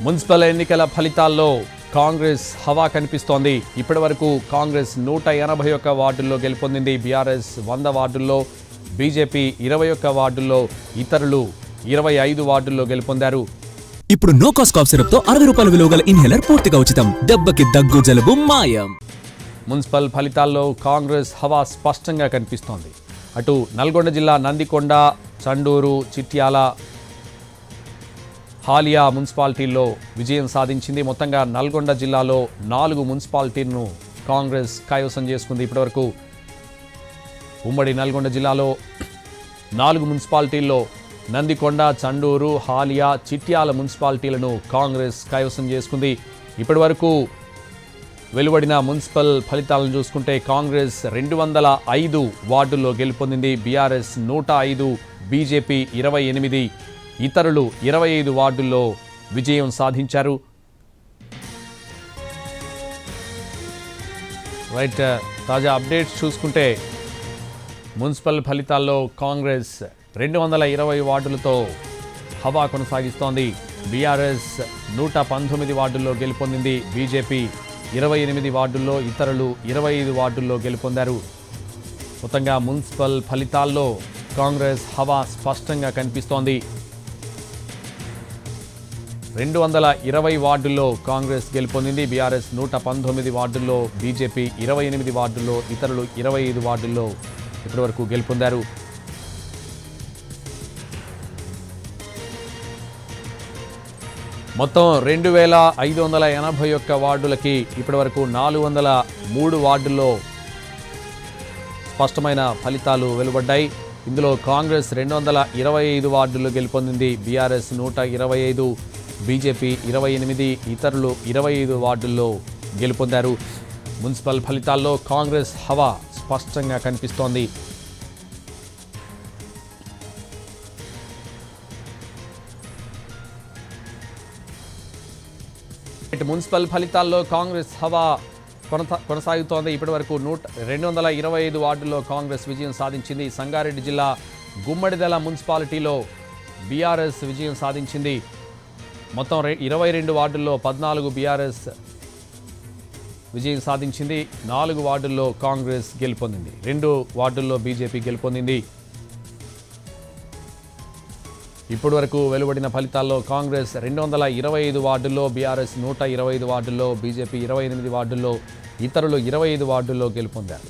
Municipal ఎన్నికల ఫలితాల్లో కాంగ్రెస్ హవా కనిపిస్తోంది. ఇప్పటివరకు కాంగ్రెస్ 181 వార్డుల్లో గెలుపొందింది. బీఆర్ఎస్ 100 వార్డుల్లో, బీజేపీ 21 వార్డుల్లో, ఇతరులు 25 వార్డుల్లో గెలుపొందారు. ఇప్పుడు నో కాస్ట్ కాఫ్ సిరప్ తో 60 రూపాయల విలువ గల ఇన్హేలర్ పూర్తిగా ఉచితం. దెబ్బకి దగ్గు జలుబు మాయం. మున్సిపల్ ఫలితాల్లో కాంగ్రెస్ హవా స్పష్టంగా కనిపిస్తోంది. అటు నల్గొండ జిల్లా నందికొండ, చండూరు, చిట్యాల, హాలియా మున్సిపాలిటీల్లో విజయం సాధించింది. మొత్తంగా నల్గొండ జిల్లాలో 4 మున్సిపాలిటీలను కాంగ్రెస్ కైవసం చేసుకుంది. ఇప్పటివరకు ఉమ్మడి నల్గొండ జిల్లాలో 4 మున్సిపాలిటీల్లో నందికొండ, చండూరు, హాలియా, చిట్యాల మున్సిపాలిటీలను కాంగ్రెస్ కైవసం చేసుకుంది. ఇప్పటివరకు వెలువడిన మున్సిపల్ ఫలితాలను చూసుకుంటే కాంగ్రెస్ 205 వార్డుల్లో గెలుపొందింది. బీఆర్ఎస్ 105, బీజేపీ 28, ఇతరులు 25 వార్డుల్లో విజయం సాధించారు. రైట్, తాజా అప్డేట్స్ చూసుకుంటే మున్సిపల్ ఫలితాల్లో కాంగ్రెస్ 220 వార్డులతో హవా కొనసాగిస్తోంది. బీఆర్ఎస్ 119 వార్డుల్లో గెలుపొందింది. బీజేపీ 28 వార్డుల్లో, ఇతరులు 25 వార్డుల్లో గెలుపొందారు. మొత్తంగా మున్సిపల్ ఫలితాల్లో కాంగ్రెస్ హవా స్పష్టంగా కనిపిస్తోంది. 220 వార్డుల్లో కాంగ్రెస్ గెలుపొందింది. బీఆర్ఎస్ 119 వార్డుల్లో, బీజేపీ 28 వార్డుల్లో, ఇతరులు 25 వార్డుల్లో ఇప్పటివరకు గెలుపొందారు. మొత్తం 2581 వార్డులకి ఇప్పటివరకు 403 వార్డుల్లో స్పష్టమైన ఫలితాలు వెలువడ్డాయి. ఇందులో కాంగ్రెస్ 225 వార్డుల్లో గెలుపొందింది. బీఆర్ఎస్ 125, బీజేపీ 28, ఇతరులు 25 వార్డుల్లో గెలుపొందారు. మున్సిపల్ ఫలితాల్లో కాంగ్రెస్ హవా స్పష్టంగా కనిపిస్తోంది. మున్సిపల్ ఫలితాల్లో కాంగ్రెస్ హవా కొనసాగుతోంది. ఇప్పటివరకు 225 వార్డుల్లో కాంగ్రెస్ విజయం సాధించింది. సంగారెడ్డి జిల్లా గుమ్మడిదల మున్సిపాలిటీలో బీఆర్ఎస్ విజయం సాధించింది. మొత్తం 22 వార్డుల్లో 14 బీఆర్ఎస్ విజయం సాధించింది. 4 వార్డుల్లో కాంగ్రెస్ గెలుపొందింది. 2 వార్డుల్లో బీజేపీ గెలుపొందింది. ఇప్పటివరకు వెలువడిన ఫలితాల్లో కాంగ్రెస్ 225 వార్డుల్లో, బీఆర్ఎస్ 125 వార్డుల్లో, బీజేపీ 28 వార్డుల్లో, ఇతరులు 25 వార్డుల్లో గెలుపొందారు.